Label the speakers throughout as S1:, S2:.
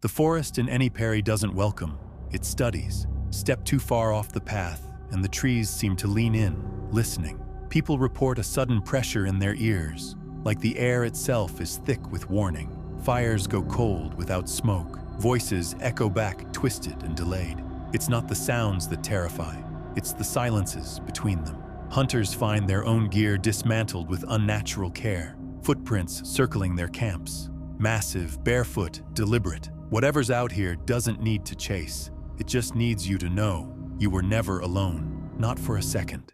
S1: The forest in any Perry doesn't welcome, it studies. Step too far off the path, and the trees seem to lean in, listening. People report a sudden pressure in their ears, like the air itself is thick with warning. Fires go cold without smoke. Voices echo back, twisted and delayed. It's not the sounds that terrify, it's the silences between them. Hunters find their own gear dismantled with unnatural care, footprints circling their camps. Massive, barefoot, deliberate. Whatever's out here doesn't need to chase. It just needs you to know you were never alone, not for a second.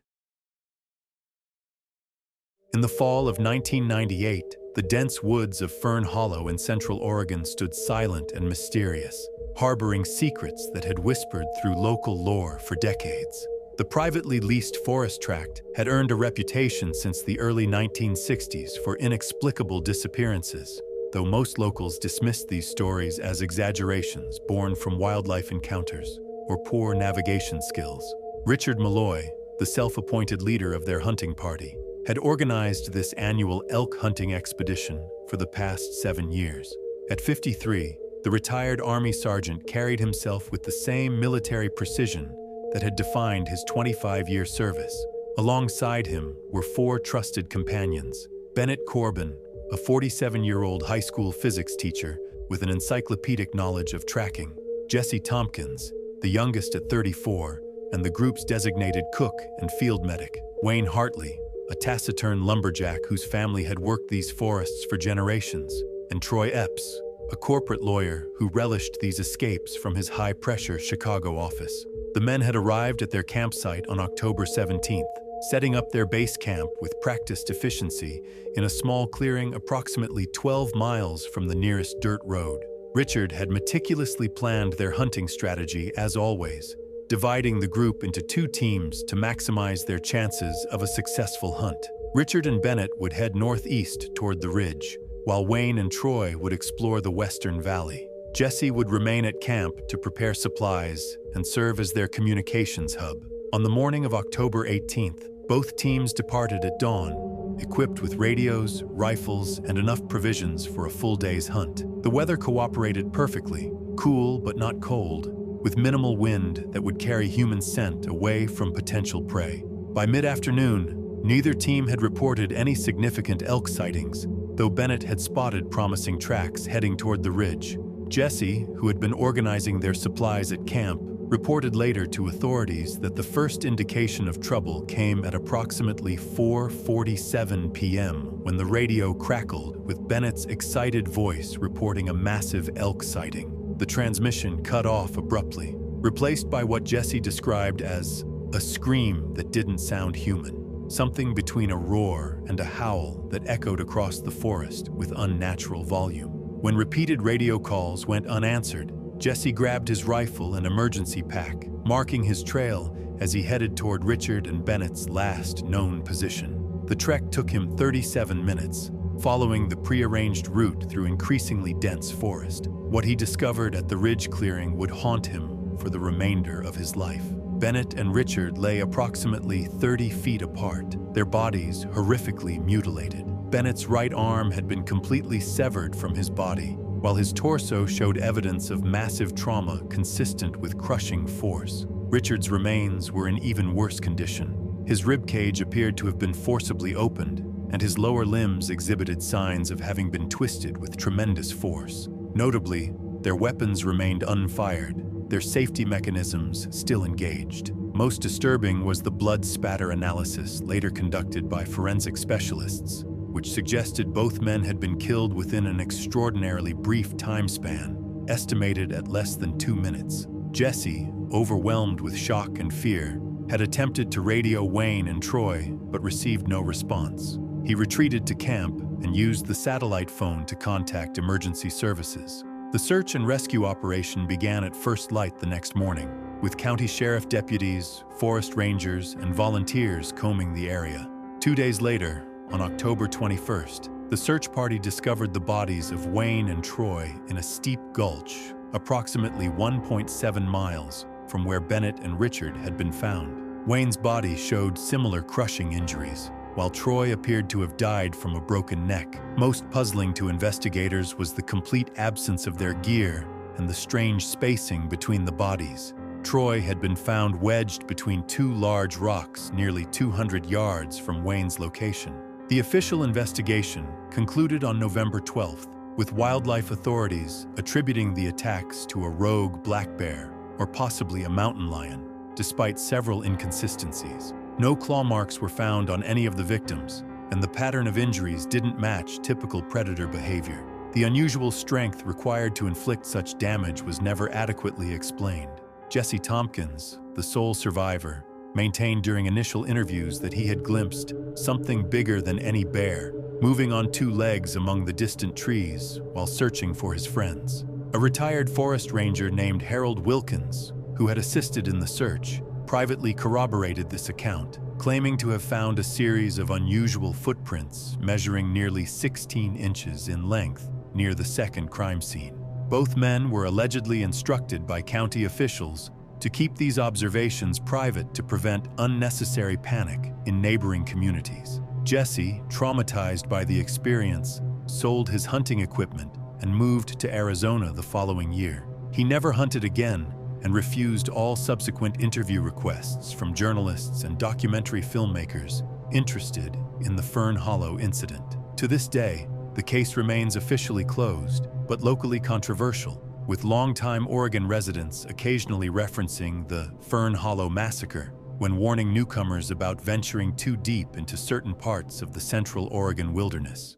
S1: In the fall of 1998, the dense woods of Fern Hollow in Central Oregon stood silent and mysterious, harboring secrets that had whispered through local lore for decades. The privately leased forest tract had earned a reputation since the early 1960s for inexplicable disappearances, though most locals dismissed these stories as exaggerations born from wildlife encounters or poor navigation skills. Richard Malloy, the self-appointed leader of their hunting party, had organized this annual elk hunting expedition for the past 7 years. At 53, the retired Army sergeant carried himself with the same military precision that had defined his 25-year service. Alongside him were 4 trusted companions: Bennett Corbin, a 47-year-old high school physics teacher with an encyclopedic knowledge of tracking; Jesse Tompkins, the youngest at 34, and the group's designated cook and field medic; Wayne Hartley, a taciturn lumberjack whose family had worked these forests for generations; and Troy Epps, a corporate lawyer who relished these escapes from his high-pressure Chicago office. The men had arrived at their campsite on October 17th, setting up their base camp with practiced efficiency in a small clearing approximately 12 miles from the nearest dirt road. Richard had meticulously planned their hunting strategy as always, dividing the group into 2 teams to maximize their chances of a successful hunt. Richard and Bennett would head northeast toward the ridge, while Wayne and Troy would explore the western valley. Jesse would remain at camp to prepare supplies and serve as their communications hub. On the morning of October 18th, both teams departed at dawn, equipped with radios, rifles, and enough provisions for a full day's hunt. The weather cooperated perfectly, cool but not cold, with minimal wind that would carry human scent away from potential prey. By mid-afternoon, neither team had reported any significant elk sightings, though Bennett had spotted promising tracks heading toward the ridge. Jesse, who had been organizing their supplies at camp, reported later to authorities that the first indication of trouble came at approximately 4:47 p.m. when the radio crackled with Bennett's excited voice reporting a massive elk sighting. The transmission cut off abruptly, replaced by what Jesse described as a scream that didn't sound human, something between a roar and a howl that echoed across the forest with unnatural volume. When repeated radio calls went unanswered, Jesse grabbed his rifle and emergency pack, marking his trail as he headed toward Richard and Bennett's last known position. The trek took him 37 minutes, following the prearranged route through increasingly dense forest. What he discovered at the ridge clearing would haunt him for the remainder of his life. Bennett and Richard lay approximately 30 feet apart, their bodies horrifically mutilated. Bennett's right arm had been completely severed from his body, while his torso showed evidence of massive trauma consistent with crushing force. Richard's remains were in even worse condition. His ribcage appeared to have been forcibly opened, and his lower limbs exhibited signs of having been twisted with tremendous force. Notably, their weapons remained unfired, their safety mechanisms still engaged. Most disturbing was the blood spatter analysis later conducted by forensic specialists, which suggested both men had been killed within an extraordinarily brief time span, estimated at less than 2 minutes. Jesse, overwhelmed with shock and fear, had attempted to radio Wayne and Troy, but received no response. He retreated to camp and used the satellite phone to contact emergency services. The search and rescue operation began at first light the next morning, with county sheriff deputies, forest rangers, and volunteers combing the area. 2 days later, on October 21st, the search party discovered the bodies of Wayne and Troy in a steep gulch, approximately 1.7 miles from where Bennett and Richard had been found. Wayne's body showed similar crushing injuries, while Troy appeared to have died from a broken neck. Most puzzling to investigators was the complete absence of their gear and the strange spacing between the bodies. Troy had been found wedged between two large rocks nearly 200 yards from Wayne's location. The official investigation concluded on November 12th, with wildlife authorities attributing the attacks to a rogue black bear or possibly a mountain lion, despite several inconsistencies. No claw marks were found on any of the victims, and the pattern of injuries didn't match typical predator behavior. The unusual strength required to inflict such damage was never adequately explained. Jesse Tompkins, the sole survivor, maintained during initial interviews that he had glimpsed something bigger than any bear, moving on two legs among the distant trees while searching for his friends. A retired forest ranger named Harold Wilkins, who had assisted in the search, privately corroborated this account, claiming to have found a series of unusual footprints measuring nearly 16 inches in length near the second crime scene. Both men were allegedly instructed by county officials to keep these observations private to prevent unnecessary panic in neighboring communities. Jesse, traumatized by the experience, sold his hunting equipment and moved to Arizona the following year. He never hunted again and refused all subsequent interview requests from journalists and documentary filmmakers interested in the Fern Hollow incident. To this day, the case remains officially closed, but locally controversial, with longtime Oregon residents occasionally referencing the Fern Hollow massacre when warning newcomers about venturing too deep into certain parts of the central Oregon wilderness.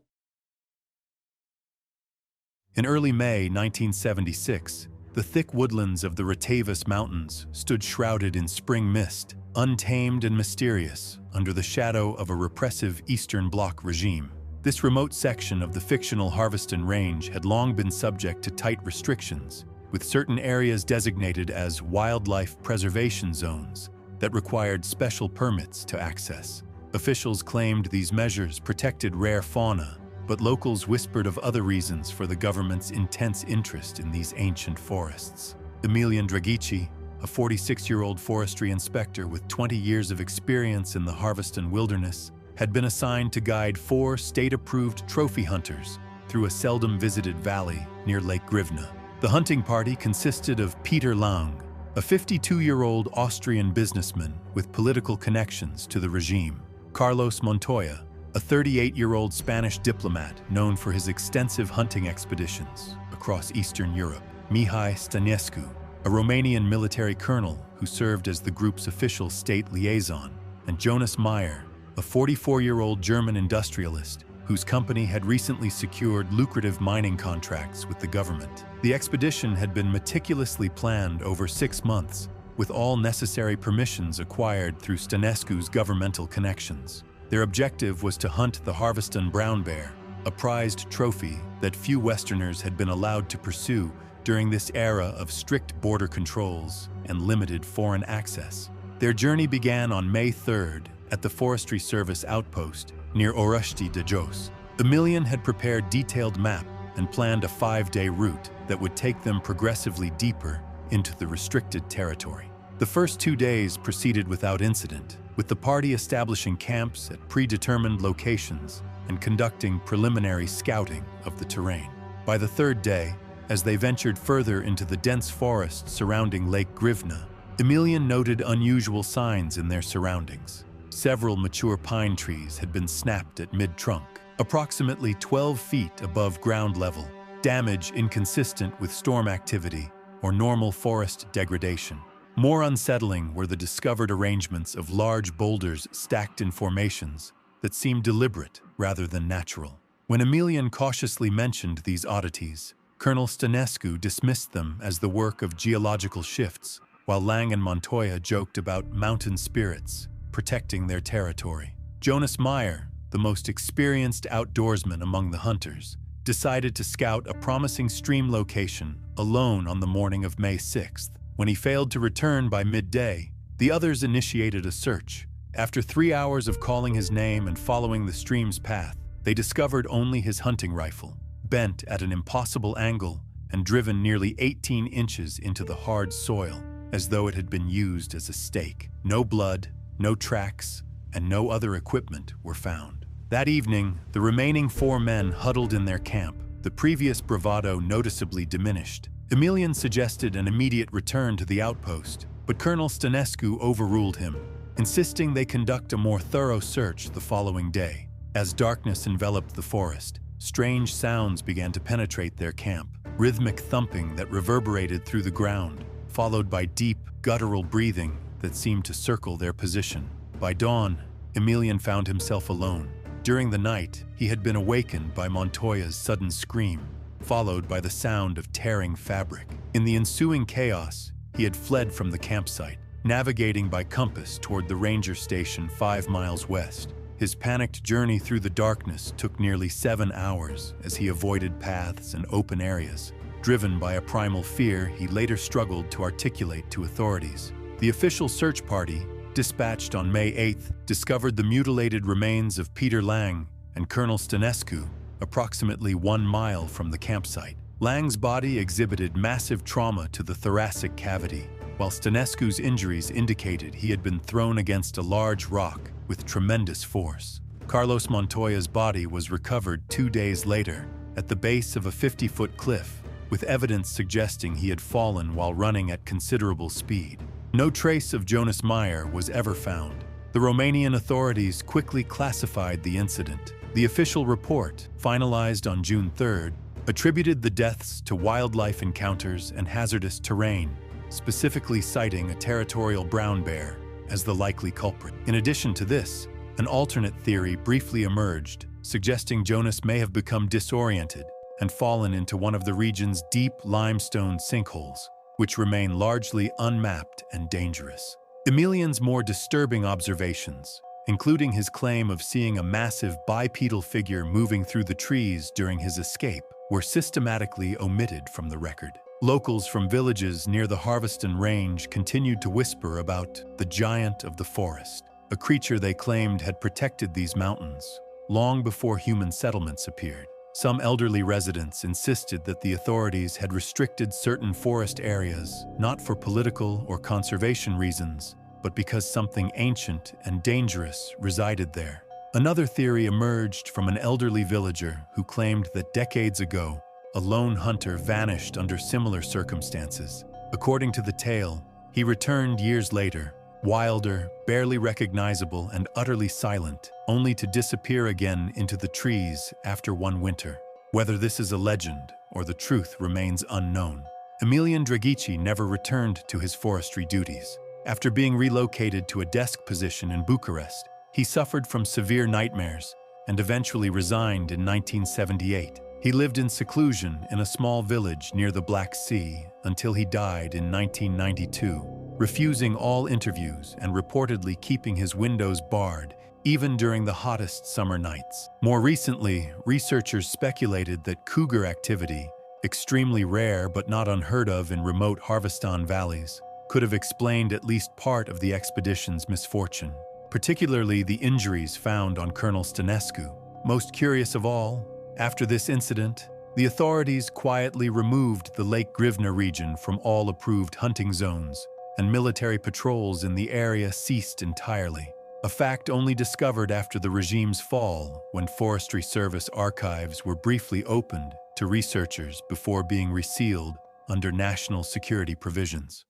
S1: In early May 1976, the thick woodlands of the Ratavis Mountains stood shrouded in spring mist, untamed and mysterious, under the shadow of a repressive Eastern Bloc regime. This remote section of the fictional Harveston Range had long been subject to tight restrictions, with certain areas designated as wildlife preservation zones that required special permits to access. Officials claimed these measures protected rare fauna, but locals whispered of other reasons for the government's intense interest in these ancient forests. Emilian Dragici, a 46-year-old forestry inspector with 20 years of experience in the Harveston wilderness, had been assigned to guide 4 state-approved trophy hunters through a seldom-visited valley near Lake Grivna. The hunting party consisted of Peter Lang, a 52-year-old Austrian businessman with political connections to the regime; Carlos Montoya, a 38-year-old Spanish diplomat known for his extensive hunting expeditions across Eastern Europe; Mihai Stănescu, a Romanian military colonel who served as the group's official state liaison; and Jonas Meyer, a 44-year-old German industrialist whose company had recently secured lucrative mining contracts with the government. The expedition had been meticulously planned over 6 months, with all necessary permissions acquired through Stănescu's governmental connections. Their objective was to hunt the Harveston brown bear, a prized trophy that few Westerners had been allowed to pursue during this era of strict border controls and limited foreign access. Their journey began on May 3rd at the Forestry Service outpost near Orăști de Jos. Emilian had prepared a detailed map and planned a 5-day route that would take them progressively deeper into the restricted territory. The first 2 days proceeded without incident, with the party establishing camps at predetermined locations and conducting preliminary scouting of the terrain. By the 3rd day, as they ventured further into the dense forest surrounding Lake Grivna, Emilian noted unusual signs in their surroundings. Several mature pine trees had been snapped at mid-trunk, approximately 12 feet above ground level, damage inconsistent with storm activity or normal forest degradation. More unsettling were the discovered arrangements of large boulders stacked in formations that seemed deliberate rather than natural. When Emilian cautiously mentioned these oddities, Colonel Stănescu dismissed them as the work of geological shifts, while Lang and Montoya joked about mountain spirits protecting their territory. Jonas Meyer, the most experienced outdoorsman among the hunters, decided to scout a promising stream location alone on the morning of May 6th. When he failed to return by midday, the others initiated a search. After 3 hours of calling his name and following the stream's path, they discovered only his hunting rifle, bent at an impossible angle and driven nearly 18 inches into the hard soil, as though it had been used as a stake. No blood, no tracks, and no other equipment were found. That evening, the remaining 4 men huddled in their camp, the previous bravado noticeably diminished, Emilian suggested an immediate return to the outpost, but Colonel Stănescu overruled him, insisting they conduct a more thorough search the following day. As darkness enveloped the forest, strange sounds began to penetrate their camp, rhythmic thumping that reverberated through the ground, followed by deep, guttural breathing that seemed to circle their position. By dawn, Emilian found himself alone. During the night, he had been awakened by Montoya's sudden scream, followed by the sound of tearing fabric. In the ensuing chaos, he had fled from the campsite, navigating by compass toward the ranger station 5 miles west. His panicked journey through the darkness took nearly 7 hours as he avoided paths and open areas. Driven by a primal fear he later struggled to articulate to authorities. The official search party, dispatched on May 8th, discovered the mutilated remains of Peter Lang and Colonel Stănescu, approximately 1 mile from the campsite. Lang's body exhibited massive trauma to the thoracic cavity, while Stănescu's injuries indicated he had been thrown against a large rock with tremendous force. Carlos Montoya's body was recovered 2 days later at the base of a 50-foot cliff, with evidence suggesting he had fallen while running at considerable speed. No trace of Jonas Meyer was ever found. The Romanian authorities quickly classified the incident. The official report, finalized on June 3rd, attributed the deaths to wildlife encounters and hazardous terrain, specifically citing a territorial brown bear as the likely culprit. In addition to this, an alternate theory briefly emerged, suggesting Jonas may have become disoriented and fallen into one of the region's deep limestone sinkholes, which remain largely unmapped and dangerous. Emilian's more disturbing observations, including his claim of seeing a massive bipedal figure moving through the trees during his escape, were systematically omitted from the record. Locals from villages near the Harveston Range continued to whisper about the giant of the forest, a creature they claimed had protected these mountains long before human settlements appeared. Some elderly residents insisted that the authorities had restricted certain forest areas not for political or conservation reasons, but because something ancient and dangerous resided there. Another theory emerged from an elderly villager who claimed that decades ago, a lone hunter vanished under similar circumstances. According to the tale, he returned years later, wilder, barely recognizable, and utterly silent, only to disappear again into the trees after one winter. Whether this is a legend or the truth remains unknown. Emilian Draghici never returned to his forestry duties. After being relocated to a desk position in Bucharest, he suffered from severe nightmares and eventually resigned in 1978. He lived in seclusion in a small village near the Black Sea until he died in 1992, refusing all interviews and reportedly keeping his windows barred even during the hottest summer nights. More recently, researchers speculated that cougar activity, extremely rare but not unheard of in remote Harveston valleys, could have explained at least part of the expedition's misfortune, particularly the injuries found on Colonel Stănescu. Most curious of all, after this incident, the authorities quietly removed the Lake Grivna region from all approved hunting zones, and military patrols in the area ceased entirely, a fact only discovered after the regime's fall when Forestry Service archives were briefly opened to researchers before being resealed under national security provisions.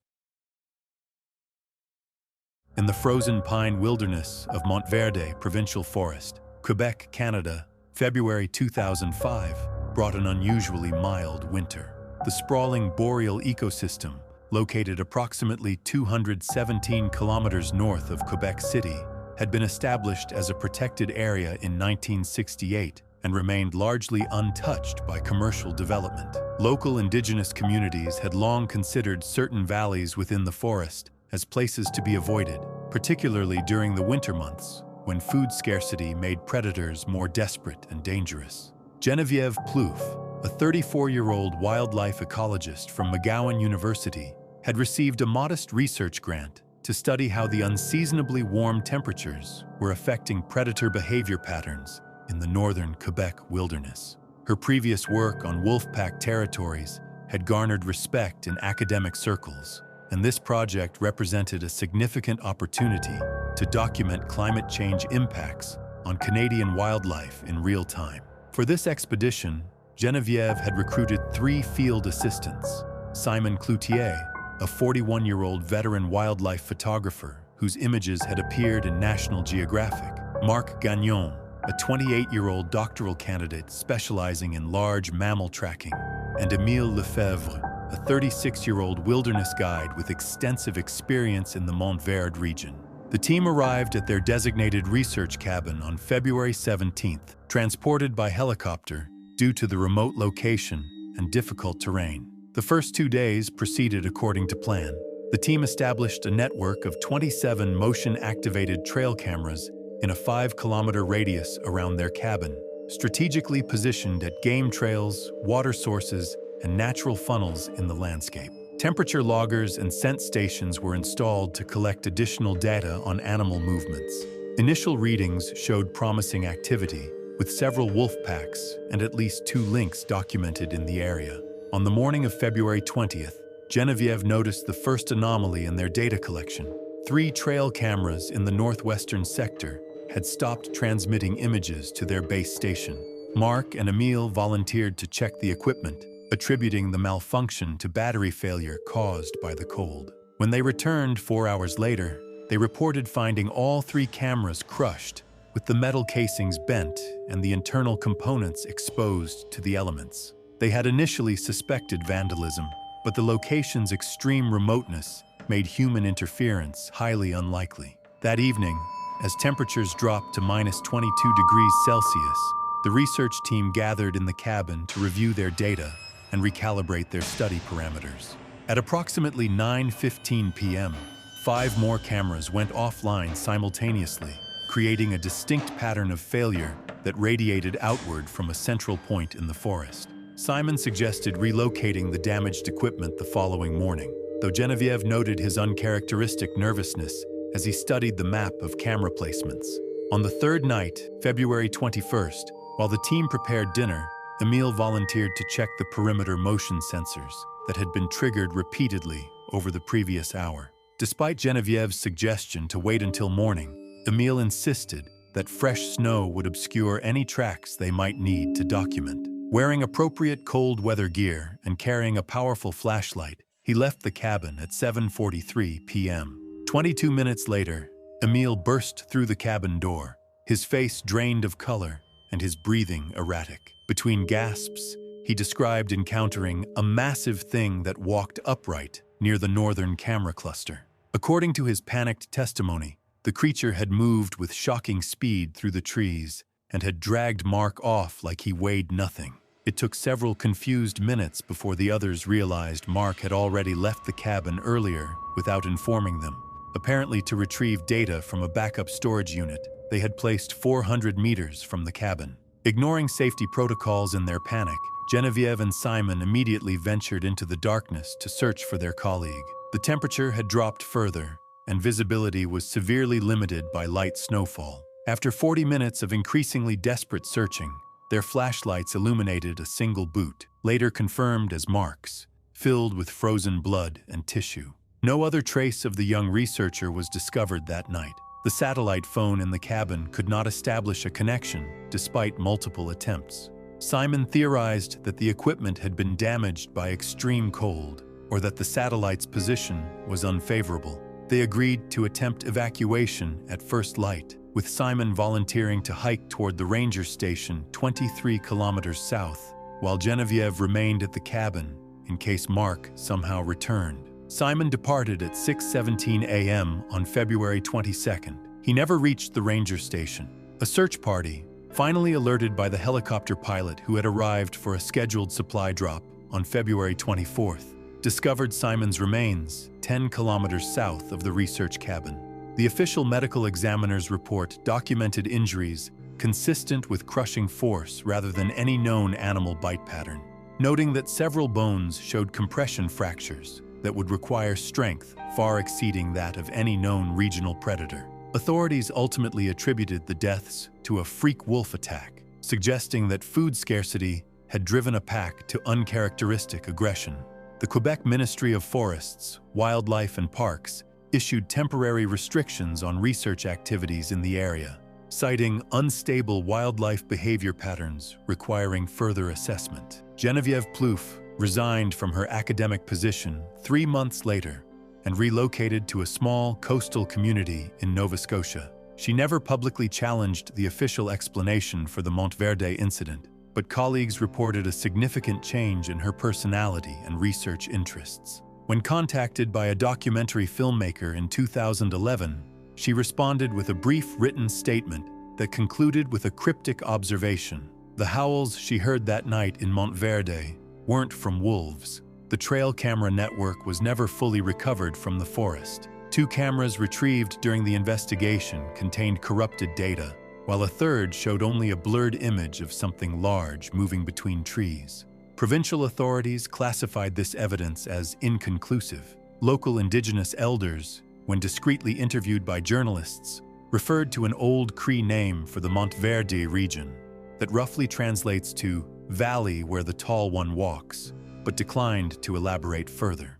S1: In the frozen pine wilderness of Montverde Provincial Forest, Quebec, Canada, February 2005 brought an unusually mild winter. The sprawling boreal ecosystem, located approximately 217 kilometers north of Quebec City, had been established as a protected area in 1968 and remained largely untouched by commercial development. Local indigenous communities had long considered certain valleys within the forest as places to be avoided, particularly during the winter months, when food scarcity made predators more desperate and dangerous. Geneviève Plouffe, a 34-year-old wildlife ecologist from McGowan University, had received a modest research grant to study how the unseasonably warm temperatures were affecting predator behavior patterns in the northern Quebec wilderness. Her previous work on wolfpack territories had garnered respect in academic circles, and this project represented a significant opportunity to document climate change impacts on Canadian wildlife in real time. For this expedition, Geneviève had recruited 3 field assistants, Simon Cloutier, a 41-year-old veteran wildlife photographer whose images had appeared in National Geographic, Marc Gagnon, a 28-year-old doctoral candidate specializing in large mammal tracking, and Émile Lefebvre, a 36-year-old wilderness guide with extensive experience in the Montverde region. The team arrived at their designated research cabin on February 17th, transported by helicopter due to the remote location and difficult terrain. The first 2 days proceeded according to plan. The team established a network of 27 motion-activated trail cameras in a 5-kilometer radius around their cabin, strategically positioned at game trails, water sources, and natural funnels in the landscape. Temperature loggers and scent stations were installed to collect additional data on animal movements. Initial readings showed promising activity, with several wolf packs and at least 2 lynx documented in the area. On the morning of February 20th, Geneviève noticed the first anomaly in their data collection. 3 trail cameras in the northwestern sector had stopped transmitting images to their base station. Marc and Émile volunteered to check the equipment, attributing the malfunction to battery failure caused by the cold. When they returned 4 hours later, they reported finding all 3 cameras crushed, with the metal casings bent and the internal components exposed to the elements. They had initially suspected vandalism, but the location's extreme remoteness made human interference highly unlikely. That evening, as temperatures dropped to -22 degrees Celsius, the research team gathered in the cabin to review their data and recalibrate their study parameters. At approximately 9:15 p.m., 5 more cameras went offline simultaneously, creating a distinct pattern of failure that radiated outward from a central point in the forest. Simon suggested relocating the damaged equipment the following morning, though Geneviève noted his uncharacteristic nervousness as he studied the map of camera placements. On the third night, February 21st, while the team prepared dinner, Émile volunteered to check the perimeter motion sensors that had been triggered repeatedly over the previous hour. Despite Geneviève's suggestion to wait until morning, Émile insisted that fresh snow would obscure any tracks they might need to document. Wearing appropriate cold weather gear and carrying a powerful flashlight, he left the cabin at 7:43 p.m. 22 minutes later, Émile burst through the cabin door, his face drained of color and his breathing erratic. Between gasps, he described encountering a massive thing that walked upright near the northern camera cluster. According to his panicked testimony, the creature had moved with shocking speed through the trees and had dragged Marc off like he weighed nothing. It took several confused minutes before the others realized Marc had already left the cabin earlier without informing them. Apparently to retrieve data from a backup storage unit they had placed 400 meters from the cabin. Ignoring safety protocols in their panic, Geneviève and Simon immediately ventured into the darkness to search for their colleague. The temperature had dropped further, and visibility was severely limited by light snowfall. After 40 minutes of increasingly desperate searching, their flashlights illuminated a single boot, later confirmed as Marc's, filled with frozen blood and tissue. No other trace of the young researcher was discovered that night. The satellite phone in the cabin could not establish a connection, despite multiple attempts. Simon theorized that the equipment had been damaged by extreme cold, or that the satellite's position was unfavorable. They agreed to attempt evacuation at first light, with Simon volunteering to hike toward the ranger station 23 kilometers south, while Geneviève remained at the cabin in case Marc somehow returned. Simon departed at 6:17 a.m. on February 22nd. He never reached the ranger station. A search party, finally alerted by the helicopter pilot who had arrived for a scheduled supply drop on February 24th, discovered Simon's remains 10 kilometers south of the research cabin. The official medical examiner's report documented injuries consistent with crushing force rather than any known animal bite pattern, noting that several bones showed compression fractures that would require strength far exceeding that of any known regional predator. Authorities ultimately attributed the deaths to a freak wolf attack, suggesting that food scarcity had driven a pack to uncharacteristic aggression. The Quebec Ministry of Forests, Wildlife and Parks issued temporary restrictions on research activities in the area, citing unstable wildlife behavior patterns requiring further assessment. Geneviève Plouffe, resigned from her academic position 3 months later and relocated to a small coastal community in Nova Scotia. She never publicly challenged the official explanation for the Montverde incident, but colleagues reported a significant change in her personality and research interests. When contacted by a documentary filmmaker in 2011, she responded with a brief written statement that concluded with a cryptic observation. The howls she heard that night in Montverde weren't from wolves. The trail camera network was never fully recovered from the forest. 2 cameras retrieved during the investigation contained corrupted data, while a third showed only a blurred image of something large moving between trees. Provincial authorities classified this evidence as inconclusive. Local indigenous elders, when discreetly interviewed by journalists, referred to an old Cree name for the Montverde region that roughly translates to "valley where the tall one walks," but declined to elaborate further.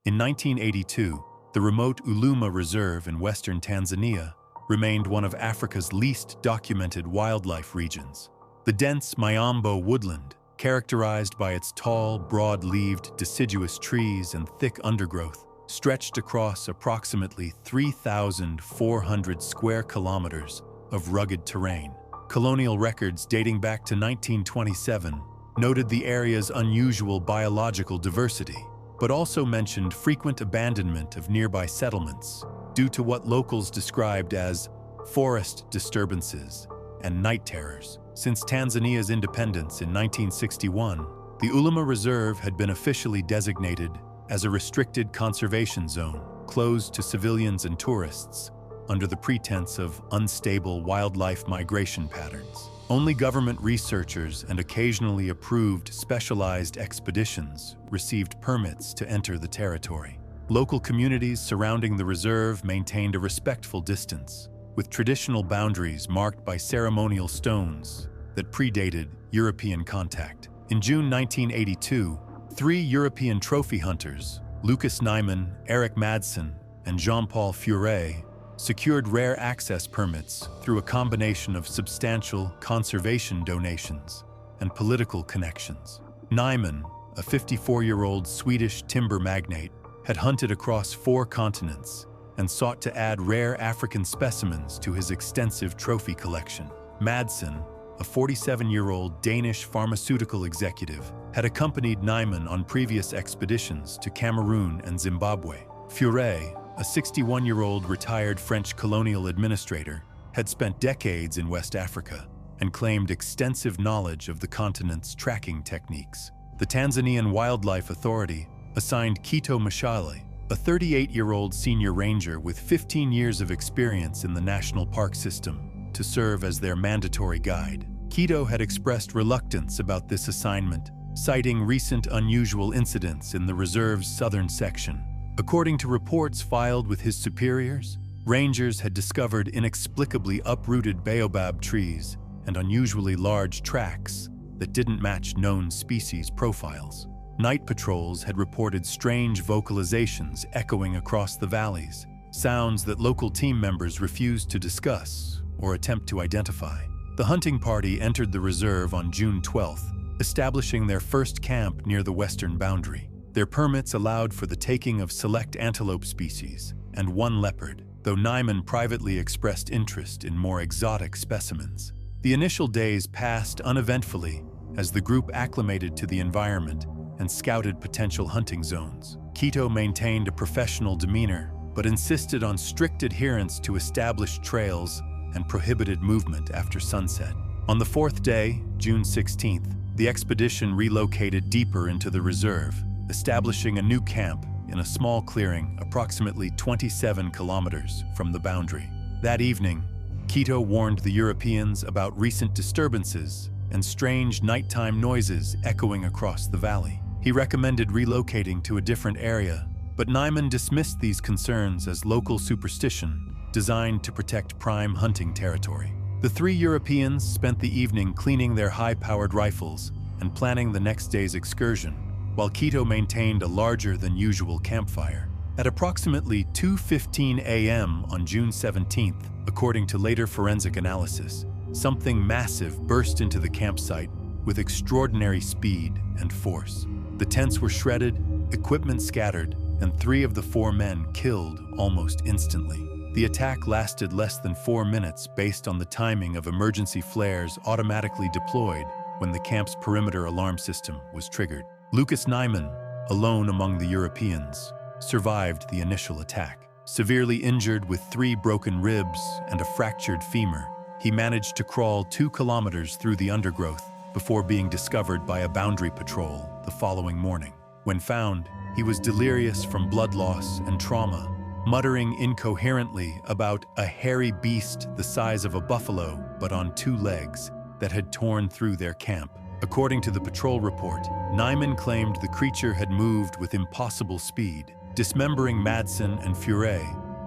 S1: In 1982, the remote Uluma Reserve in western Tanzania remained one of Africa's least documented wildlife regions. The dense Miombo woodland, characterized by its tall, broad-leaved, deciduous trees and thick undergrowth, stretched across approximately 3,400 square kilometers of rugged terrain. Colonial records dating back to 1927 noted the area's unusual biological diversity, but also mentioned frequent abandonment of nearby settlements due to what locals described as forest disturbances and night terrors. Since Tanzania's independence in 1961, the Uluma Reserve had been officially designated as a restricted conservation zone, closed to civilians and tourists, under the pretense of unstable wildlife migration patterns. Only government researchers and occasionally approved specialized expeditions received permits to enter the territory. Local communities surrounding the reserve maintained a respectful distance, with traditional boundaries marked by ceremonial stones that predated European contact. In June 1982, 3 European trophy hunters, Lucas Nyman, Eric Madsen, and Jean-Paul Furet, secured rare access permits through a combination of substantial conservation donations and political connections. Nyman, a 54-year-old Swedish timber magnate, had hunted across 4 continents and sought to add rare African specimens to his extensive trophy collection. Madsen, a 47-year-old Danish pharmaceutical executive, had accompanied Nyman on previous expeditions to Cameroon and Zimbabwe. Furet, a 61-year-old retired French colonial administrator, had spent decades in West Africa and claimed extensive knowledge of the continent's tracking techniques. The Tanzanian Wildlife Authority assigned Kito Mashale, a 38-year-old senior ranger with 15 years of experience in the national park system, to serve as their mandatory guide. Kito had expressed reluctance about this assignment, citing recent unusual incidents in the reserve's southern section. According to reports filed with his superiors, rangers had discovered inexplicably uprooted baobab trees and unusually large tracks that didn't match known species profiles. Night patrols had reported strange vocalizations echoing across the valleys, sounds that local team members refused to discuss or attempt to identify. The hunting party entered the reserve on June 12th, establishing their first camp near the western boundary. Their permits allowed for the taking of select antelope species and 1 leopard, though Nyman privately expressed interest in more exotic specimens. The initial days passed uneventfully as the group acclimated to the environment and scouted potential hunting zones. Kito maintained a professional demeanor, but insisted on strict adherence to established trails and prohibited movement after sunset. On the 4th day, June 16th, the expedition relocated deeper into the reserve, establishing a new camp in a small clearing approximately 27 kilometers from the boundary. That evening, Kito warned the Europeans about recent disturbances and strange nighttime noises echoing across the valley. He recommended relocating to a different area, but Nyman dismissed these concerns as local superstition designed to protect prime hunting territory. The 3 Europeans spent the evening cleaning their high-powered rifles and planning the next day's excursion, while Kito maintained a larger-than-usual campfire. At approximately 2:15 a.m. on June 17th, according to later forensic analysis, something massive burst into the campsite, with extraordinary speed and force. The tents were shredded, equipment scattered, and 3 of the 4 men killed almost instantly. The attack lasted less than 4 minutes based on the timing of emergency flares automatically deployed when the camp's perimeter alarm system was triggered. Lucas Nyman, alone among the Europeans, survived the initial attack. Severely injured with 3 broken ribs and a fractured femur, he managed to crawl 2 kilometers through the undergrowth before being discovered by a boundary patrol the following morning. When found, he was delirious from blood loss and trauma, muttering incoherently about a hairy beast the size of a buffalo but on 2 legs that had torn through their camp. According to the patrol report, Nyman claimed the creature had moved with impossible speed, dismembering Madsen and Fure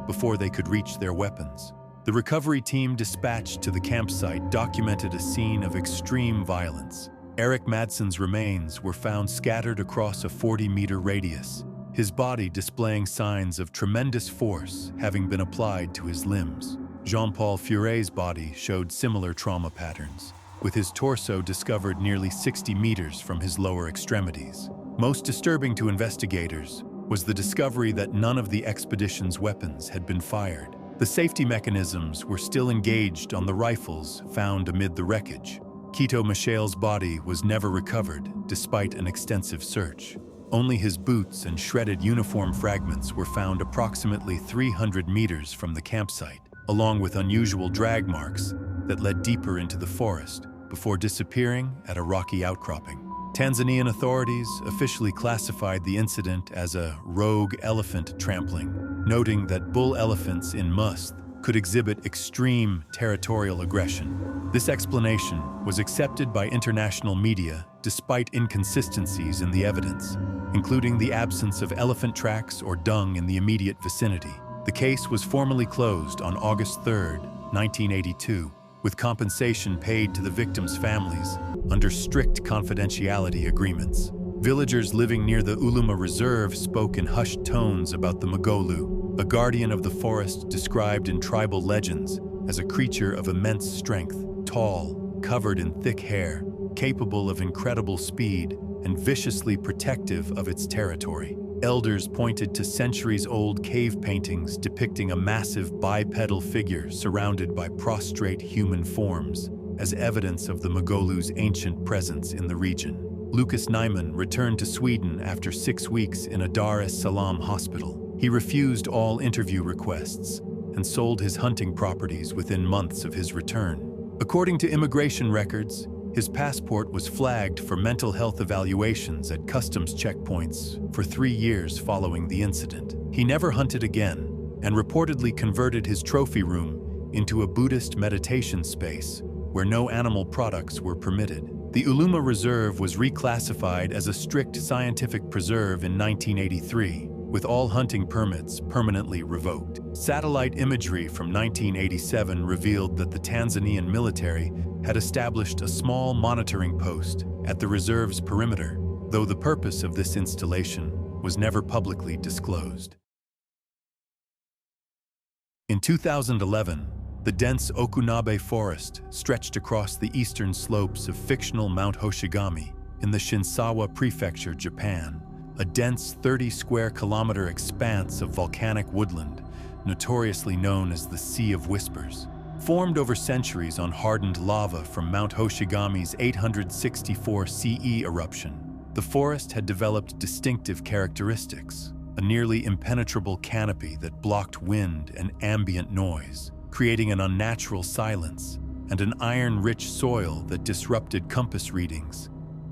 S1: before they could reach their weapons. The recovery team dispatched to the campsite documented a scene of extreme violence. Eric Madsen's remains were found scattered across a 40-meter radius, his body displaying signs of tremendous force having been applied to his limbs. Jean-Paul Fure's body showed similar trauma patterns, with his torso discovered nearly 60 meters from his lower extremities. Most disturbing to investigators was the discovery that none of the expedition's weapons had been fired. The safety mechanisms were still engaged on the rifles found amid the wreckage. Quito Michel's body was never recovered, despite an extensive search. Only his boots and shredded uniform fragments were found approximately 300 meters from the campsite, along with unusual drag marks that led deeper into the forest before disappearing at a rocky outcropping. Tanzanian authorities officially classified the incident as a rogue elephant trampling, noting that bull elephants in Must could exhibit extreme territorial aggression. This explanation was accepted by international media despite inconsistencies in the evidence, including the absence of elephant tracks or dung in the immediate vicinity. The case was formally closed on August 3, 1982, with compensation paid to the victims' families under strict confidentiality agreements. Villagers living near the Uluma Reserve spoke in hushed tones about the Magolu, a guardian of the forest described in tribal legends as a creature of immense strength, tall, covered in thick hair, capable of incredible speed, and viciously protective of its territory. Elders pointed to centuries-old cave paintings depicting a massive bipedal figure surrounded by prostrate human forms as evidence of the Magolu's ancient presence in the region. Lucas Nyman returned to Sweden after 6 weeks in a Dar es Salaam hospital. He refused all interview requests and sold his hunting properties within months of his return. According to immigration records, his passport was flagged for mental health evaluations at customs checkpoints for 3 years following the incident. He never hunted again and reportedly converted his trophy room into a Buddhist meditation space where no animal products were permitted. The Uluma Reserve was reclassified as a strict scientific preserve in 1983, with all hunting permits permanently revoked. Satellite imagery from 1987 revealed that the Tanzanian military had established a small monitoring post at the reserve's perimeter, though the purpose of this installation was never publicly disclosed. In 2011, the dense Okunabe forest stretched across the eastern slopes of fictional Mount Hoshigami in the Shinsawa Prefecture, Japan, a dense 30-square-kilometer expanse of volcanic woodland, notoriously known as the Sea of Whispers. Formed over centuries on hardened lava from Mount Hoshigami's 864 CE eruption, the forest had developed distinctive characteristics: a nearly impenetrable canopy that blocked wind and ambient noise, creating an unnatural silence, and an iron-rich soil that disrupted compass readings,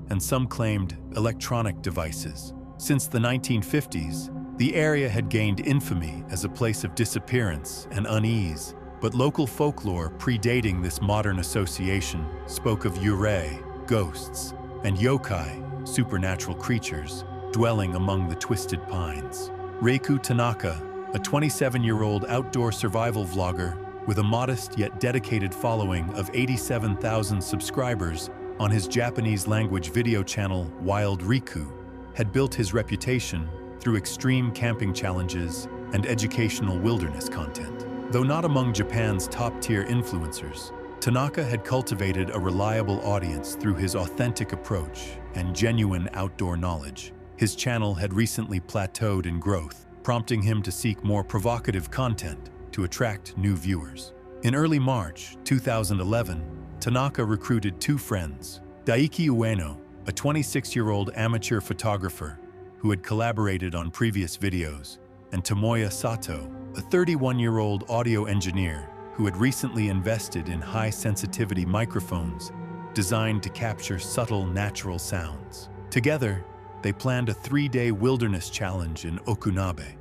S1: and some claimed electronic devices. Since the 1950s, the area had gained infamy as a place of disappearance and unease, but local folklore predating this modern association spoke of yurei, ghosts, and yokai, supernatural creatures, dwelling among the twisted pines. Reiku Tanaka, a 27-year-old outdoor survival vlogger with a modest yet dedicated following of 87,000 subscribers on his Japanese-language video channel Wild Riku, had built his reputation through extreme camping challenges and educational wilderness content. Though not among Japan's top-tier influencers, Tanaka had cultivated a reliable audience through his authentic approach and genuine outdoor knowledge. His channel had recently plateaued in growth, prompting him to seek more provocative content to attract new viewers. In early March 2011, Tanaka recruited two friends, Daiki Ueno, a 26-year-old amateur photographer who had collaborated on previous videos, and Tomoya Sato, a 31-year-old audio engineer who had recently invested in high-sensitivity microphones designed to capture subtle natural sounds. Together, they planned a 3-day wilderness challenge in Okunabe,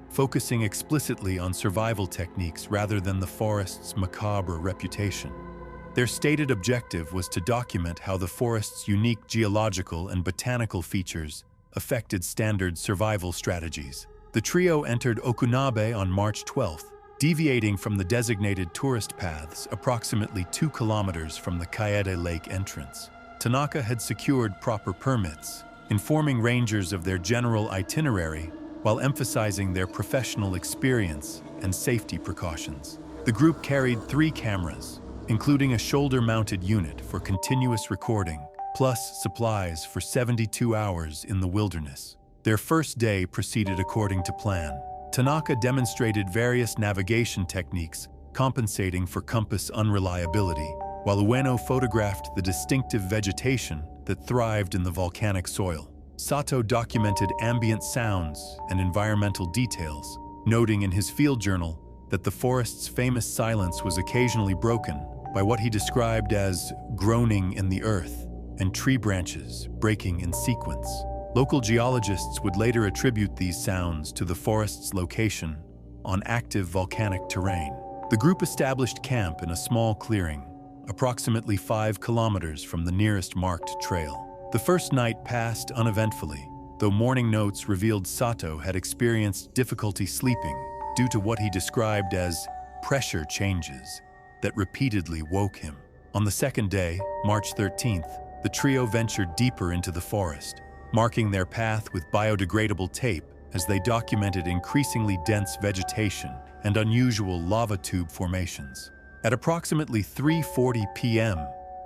S1: focusing explicitly on survival techniques rather than the forest's macabre reputation. Their stated objective was to document how the forest's unique geological and botanical features affected standard survival strategies. The trio entered Okunabe on March 12th, deviating from the designated tourist paths approximately 2 kilometers from the Kaede Lake entrance. Tanaka had secured proper permits, informing rangers of their general itinerary while emphasizing their professional experience and safety precautions. The group carried 3 cameras, including a shoulder-mounted unit for continuous recording, plus supplies for 72 hours in the wilderness. Their first day proceeded according to plan. Tanaka demonstrated various navigation techniques compensating for compass unreliability, while Ueno photographed the distinctive vegetation that thrived in the volcanic soil. Sato documented ambient sounds and environmental details, noting in his field journal that the forest's famous silence was occasionally broken by what he described as groaning in the earth and tree branches breaking in sequence. Local geologists would later attribute these sounds to the forest's location on active volcanic terrain. The group established camp in a small clearing, approximately 5 kilometers from the nearest marked trail. The first night passed uneventfully, though morning notes revealed Sato had experienced difficulty sleeping due to what he described as pressure changes that repeatedly woke him. On the second day, March 13th, the trio ventured deeper into the forest, marking their path with biodegradable tape as they documented increasingly dense vegetation and unusual lava tube formations. At approximately 3:40 p.m.,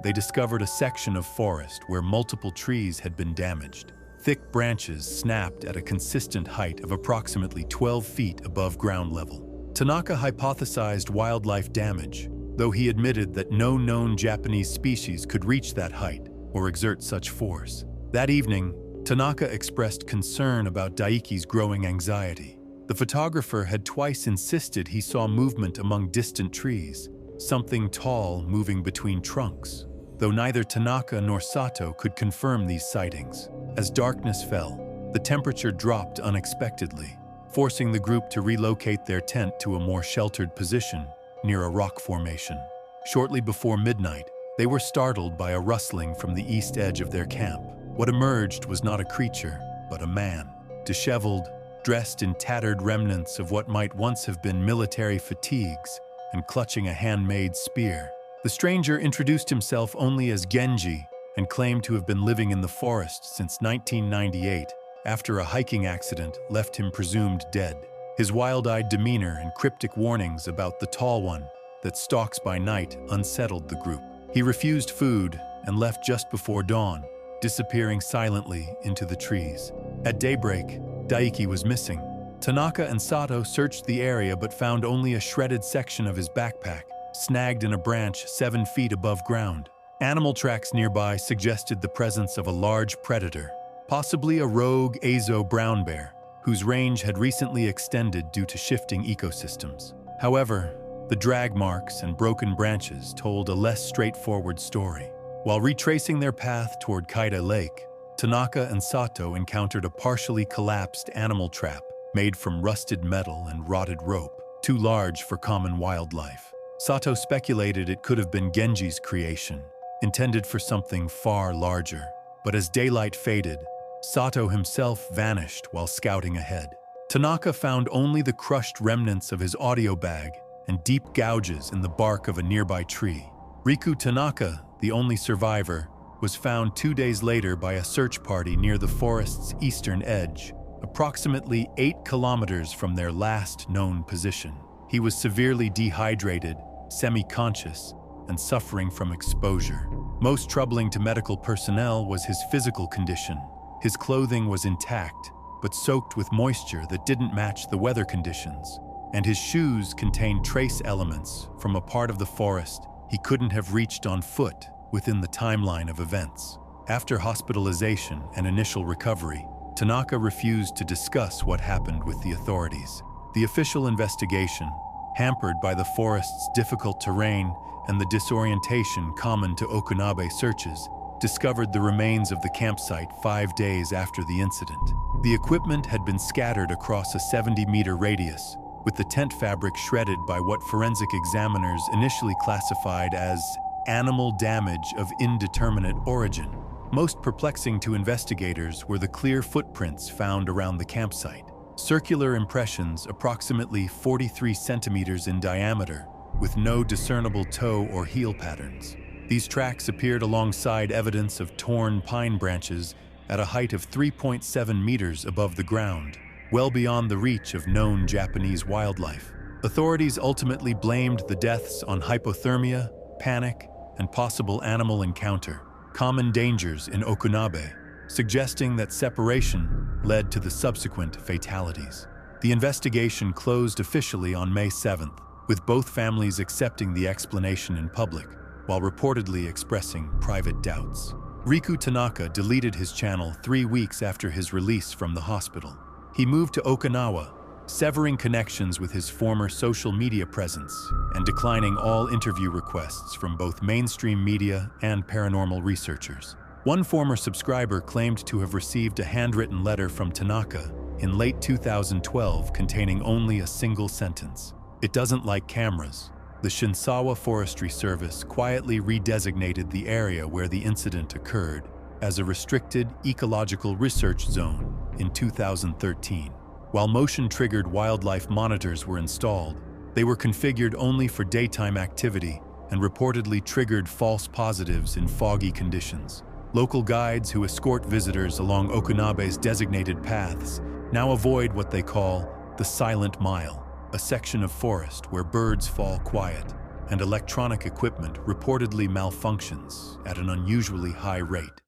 S1: they discovered a section of forest where multiple trees had been damaged. Thick branches snapped at a consistent height of approximately 12 feet above ground level. Tanaka hypothesized wildlife damage, though he admitted that no known Japanese species could reach that height or exert such force. That evening, Tanaka expressed concern about Daiki's growing anxiety. The photographer had twice insisted he saw movement among distant trees, something tall moving between trunks, though neither Tanaka nor Sato could confirm these sightings. As darkness fell, the temperature dropped unexpectedly, forcing the group to relocate their tent to a more sheltered position near a rock formation. Shortly before midnight, they were startled by a rustling from the east edge of their camp. What emerged was not a creature, but a man, disheveled, dressed in tattered remnants of what might once have been military fatigues, and clutching a handmade spear. The stranger introduced himself only as Genji and claimed to have been living in the forest since 1998, after a hiking accident left him presumed dead. His wild-eyed demeanor and cryptic warnings about the tall one that stalks by night unsettled the group. He refused food and left just before dawn, disappearing silently into the trees. At daybreak, Daiki was missing. Tanaka and Sato searched the area but found only a shredded section of his backpack, snagged in a branch 7 feet above ground. Animal tracks nearby suggested the presence of a large predator, possibly a rogue Azo brown bear, whose range had recently extended due to shifting ecosystems. However, the drag marks and broken branches told a less straightforward story. While retracing their path toward Kaede Lake, Tanaka and Sato encountered a partially collapsed animal trap made from rusted metal and rotted rope, too large for common wildlife. Sato speculated it could have been Genji's creation, intended for something far larger. But as daylight faded, Sato himself vanished while scouting ahead. Tanaka found only the crushed remnants of his audio bag and deep gouges in the bark of a nearby tree. Riku Tanaka, the only survivor, was found 2 days later by a search party near the forest's eastern edge, approximately 8 kilometers from their last known position. He was severely dehydrated, semi-conscious, and suffering from exposure. Most troubling to medical personnel was his physical condition. His clothing was intact, but soaked with moisture that didn't match the weather conditions, and his shoes contained trace elements from a part of the forest he couldn't have reached on foot within the timeline of events. After hospitalization and initial recovery, Tanaka refused to discuss what happened with the authorities. The official investigation, hampered by the forest's difficult terrain and the disorientation common to Okinabe searches, discovered the remains of the campsite 5 days after the incident. The equipment had been scattered across a 70-meter radius, with the tent fabric shredded by what forensic examiners initially classified as animal damage of indeterminate origin. Most perplexing to investigators were the clear footprints found around the campsite. Circular impressions approximately 43 centimeters in diameter, with no discernible toe or heel patterns. These tracks appeared alongside evidence of torn pine branches at a height of 3.7 meters above the ground, well beyond the reach of known Japanese wildlife. Authorities ultimately blamed the deaths on hypothermia, panic, and possible animal encounter, common dangers in Okinabe, suggesting that separation led to the subsequent fatalities. The investigation closed officially on May 7th, with both families accepting the explanation in public, while reportedly expressing private doubts. Riku Tanaka deleted his channel 3 weeks after his release from the hospital. He moved to Okinawa, severing connections with his former social media presence and declining all interview requests from both mainstream media and paranormal researchers. One former subscriber claimed to have received a handwritten letter from Tanaka in late 2012 containing only a single sentence: "It doesn't like cameras." The Shinsawa Forestry Service quietly redesignated the area where the incident occurred as a restricted ecological research zone in 2013. While motion-triggered wildlife monitors were installed, they were configured only for daytime activity and reportedly triggered false positives in foggy conditions. Local guides who escort visitors along Okinabe's designated paths now avoid what they call the Silent Mile, a section of forest where birds fall quiet and electronic equipment reportedly malfunctions at an unusually high rate.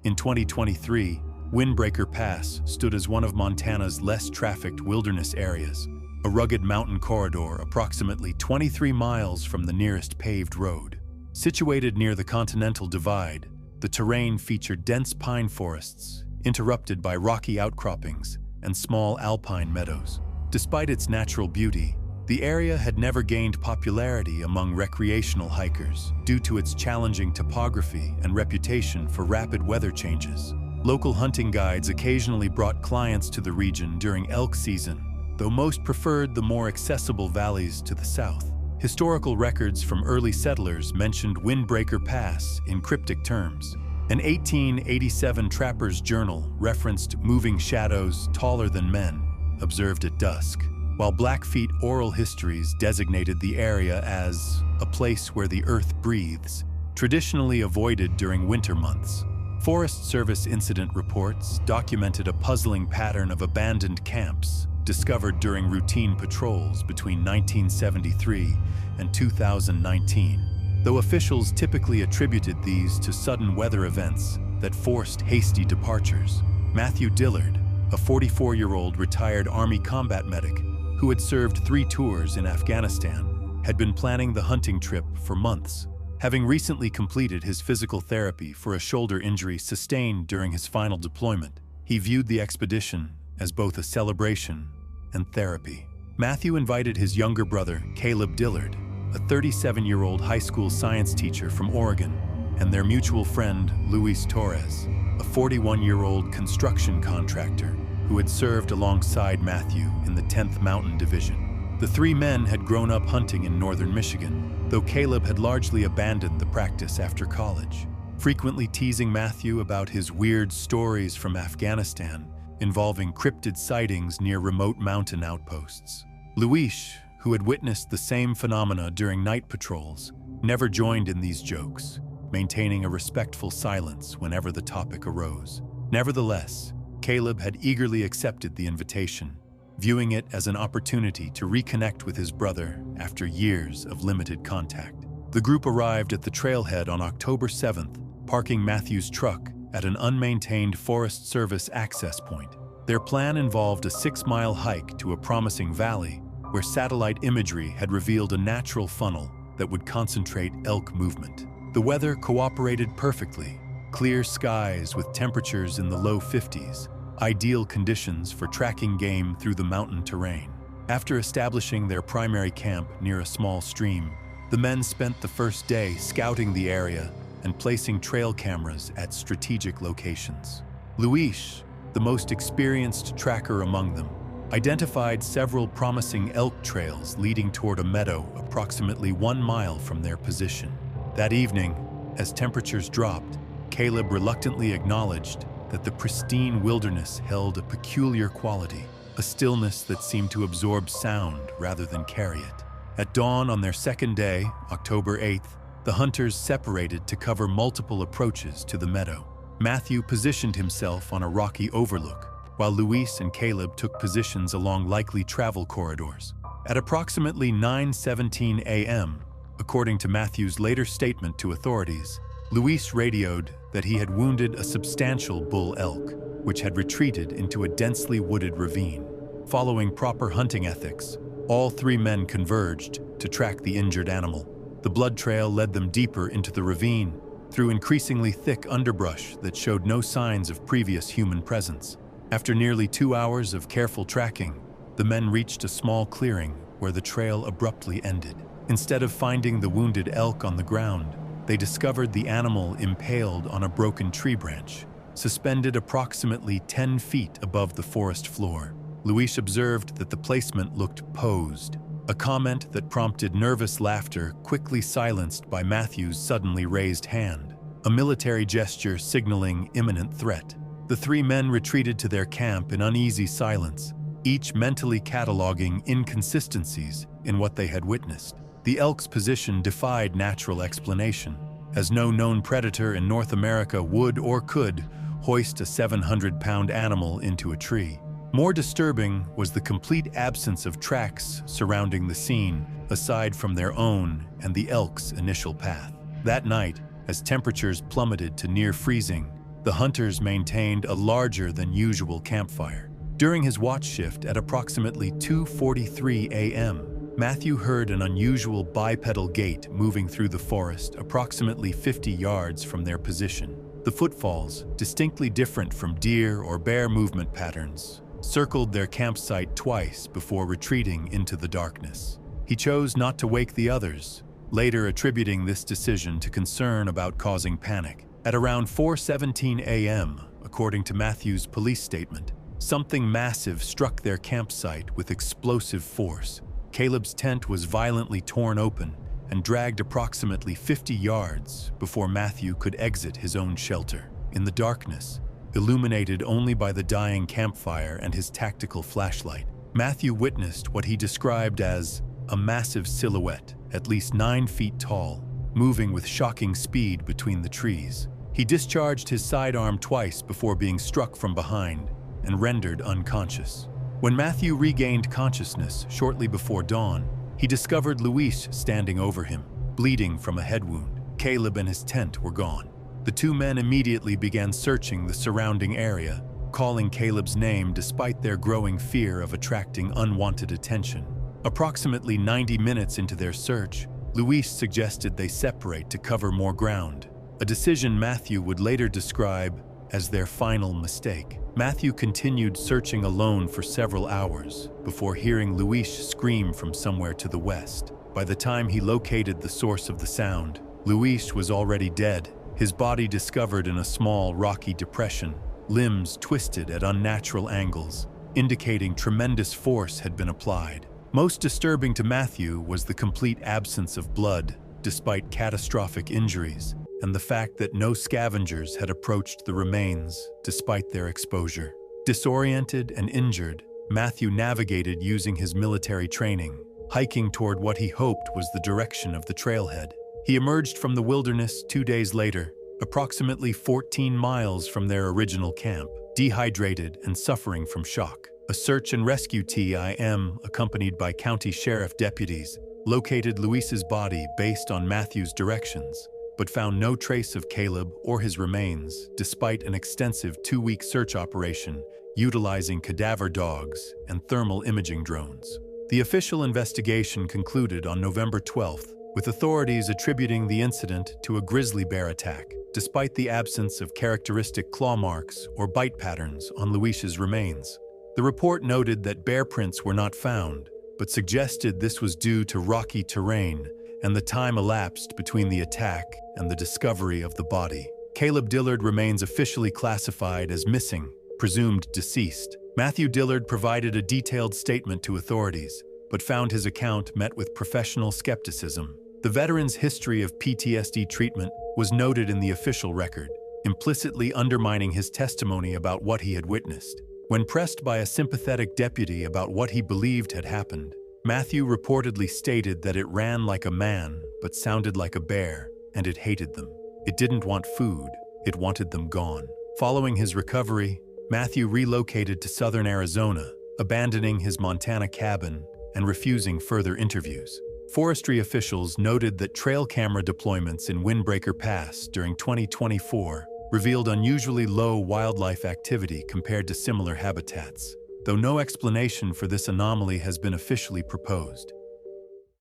S1: In 2023, Windbreaker Pass stood as one of Montana's less trafficked wilderness areas, a rugged mountain corridor approximately 23 miles from the nearest paved road. Situated near the Continental Divide, the terrain featured dense pine forests, interrupted by rocky outcroppings and small alpine meadows. Despite its natural beauty, the area had never gained popularity among recreational hikers due to its challenging topography and reputation for rapid weather changes. Local hunting guides occasionally brought clients to the region during elk season, though most preferred the more accessible valleys to the south. Historical records from early settlers mentioned Windbreaker Pass in cryptic terms. An 1887 trapper's journal referenced moving shadows taller than men, observed at dusk, while Blackfeet oral histories designated the area as a place where the earth breathes, traditionally avoided during winter months. Forest Service incident reports documented a puzzling pattern of abandoned camps discovered during routine patrols between 1973 and 2019. Though officials typically attributed these to sudden weather events that forced hasty departures. Matthew Dillard, a 44-year-old retired Army combat medic who had served 3 tours in Afghanistan, had been planning the hunting trip for months. Having recently completed his physical therapy for a shoulder injury sustained during his final deployment, he viewed the expedition as both a celebration and therapy. Matthew invited his younger brother, Caleb Dillard, a 37-year-old high school science teacher from Oregon, and their mutual friend, Luis Torres, a 41-year-old construction contractor who had served alongside Matthew in the 10th Mountain Division. The 3 men had grown up hunting in northern Michigan, though Caleb had largely abandoned the practice after college, frequently teasing Matthew about his weird stories from Afghanistan involving cryptid sightings near remote mountain outposts. Luis, who had witnessed the same phenomena during night patrols, never joined in these jokes, maintaining a respectful silence whenever the topic arose. Nevertheless, Caleb had eagerly accepted the invitation, viewing it as an opportunity to reconnect with his brother after years of limited contact. The group arrived at the trailhead on October 7th, parking Matthew's truck at an unmaintained Forest Service access point. Their plan involved a 6-mile hike to a promising valley where satellite imagery had revealed a natural funnel that would concentrate elk movement. The weather cooperated perfectly: clear skies with temperatures in the low 50s, ideal conditions for tracking game through the mountain terrain. After establishing their primary camp near a small stream, the men spent the first day scouting the area and placing trail cameras at strategic locations. Luis, the most experienced tracker among them, identified several promising elk trails leading toward a meadow approximately 1 mile from their position. That evening, as temperatures dropped, Caleb reluctantly acknowledged that the pristine wilderness held a peculiar quality, a stillness that seemed to absorb sound rather than carry it. At dawn on their second day, October 8th, the hunters separated to cover multiple approaches to the meadow. Matthew positioned himself on a rocky overlook, while Luis and Caleb took positions along likely travel corridors. At approximately 9:17 a.m., according to Matthew's later statement to authorities, Luis radioed that he had wounded a substantial bull elk, which had retreated into a densely wooded ravine. Following proper hunting ethics, all 3 men converged to track the injured animal. The blood trail led them deeper into the ravine, through increasingly thick underbrush that showed no signs of previous human presence. After nearly 2 hours of careful tracking, the men reached a small clearing where the trail abruptly ended. Instead of finding the wounded elk on the ground, they discovered the animal impaled on a broken tree branch, suspended approximately 10 feet above the forest floor. Luis observed that the placement looked posed, a comment that prompted nervous laughter quickly silenced by Matthew's suddenly raised hand, a military gesture signaling imminent threat. The 3 men retreated to their camp in uneasy silence, each mentally cataloging inconsistencies in what they had witnessed. The elk's position defied natural explanation, as no known predator in North America would or could hoist a 700-pound animal into a tree. More disturbing was the complete absence of tracks surrounding the scene, aside from their own and the elk's initial path. That night, as temperatures plummeted to near freezing, the hunters maintained a larger than usual campfire. During his watch shift at approximately 2:43 a.m., Matthew heard an unusual bipedal gait moving through the forest approximately 50 yards from their position. The footfalls, distinctly different from deer or bear movement patterns, circled their campsite twice before retreating into the darkness. He chose not to wake the others, later attributing this decision to concern about causing panic. At around 4:17 a.m., according to Matthew's police statement, something massive struck their campsite with explosive force. Caleb's tent was violently torn open and dragged approximately 50 yards before Matthew could exit his own shelter. In the darkness, illuminated only by the dying campfire and his tactical flashlight, Matthew witnessed what he described as a massive silhouette, at least 9 feet tall, moving with shocking speed between the trees. He discharged his sidearm twice before being struck from behind and rendered unconscious. When Matthew regained consciousness shortly before dawn, he discovered Luis standing over him, bleeding from a head wound. Caleb and his tent were gone. The 2 men immediately began searching the surrounding area, calling Caleb's name despite their growing fear of attracting unwanted attention. Approximately 90 minutes into their search, Luis suggested they separate to cover more ground, a decision Matthew would later describe as their final mistake. Matthew continued searching alone for several hours before hearing Luis scream from somewhere to the west. By the time he located the source of the sound, Luis was already dead, his body discovered in a small rocky depression, limbs twisted at unnatural angles, indicating tremendous force had been applied. Most disturbing to Matthew was the complete absence of blood, despite catastrophic injuries, and the fact that no scavengers had approached the remains despite their exposure. Disoriented and injured, Matthew navigated using his military training, hiking toward what he hoped was the direction of the trailhead. He emerged from the wilderness 2 days later, approximately 14 miles from their original camp, dehydrated and suffering from shock. A search and rescue team, accompanied by county sheriff deputies, located Luis's body based on Matthew's directions, but found no trace of Caleb or his remains, despite an extensive 2-week search operation utilizing cadaver dogs and thermal imaging drones. The official investigation concluded on November 12th, with authorities attributing the incident to a grizzly bear attack, despite the absence of characteristic claw marks or bite patterns on Luis's remains. The report noted that bear prints were not found, but suggested this was due to rocky terrain and the time elapsed between the attack and the discovery of the body. Caleb Dillard remains officially classified as missing, presumed deceased. Matthew Dillard provided a detailed statement to authorities, but found his account met with professional skepticism. The veteran's history of PTSD treatment was noted in the official record, implicitly undermining his testimony about what he had witnessed. When pressed by a sympathetic deputy about what he believed had happened, Matthew reportedly stated that it ran like a man but sounded like a bear, and it hated them. It didn't want food, it wanted them gone. Following his recovery, Matthew relocated to southern Arizona, abandoning his Montana cabin and refusing further interviews. Forestry officials noted that trail camera deployments in Windbreaker Pass during 2024 revealed unusually low wildlife activity compared to similar habitats, though no explanation for this anomaly has been officially proposed.